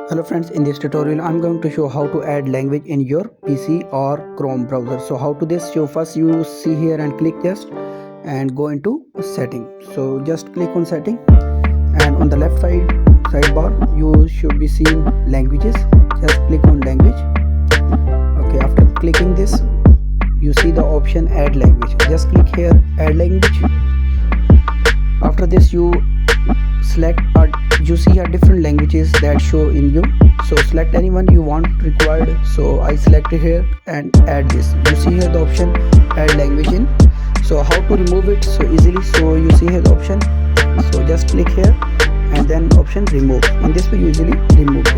Hello friends, in this tutorial I'm going to show how to add language in your PC or Chrome browser. So how to this? So first you see here and click just and go into setting. So just click on setting and on the left side sidebar you should be seeing languages. Just click on language. Okay, after clicking this you see the option add language. Just click here add language. After this you select you see here different languages that show in you, so select anyone you want required. So I select here and add this. You see here the option add language in. So how to remove it so easily? So you see here the option, so just click here and then option remove. In this way you easily remove it.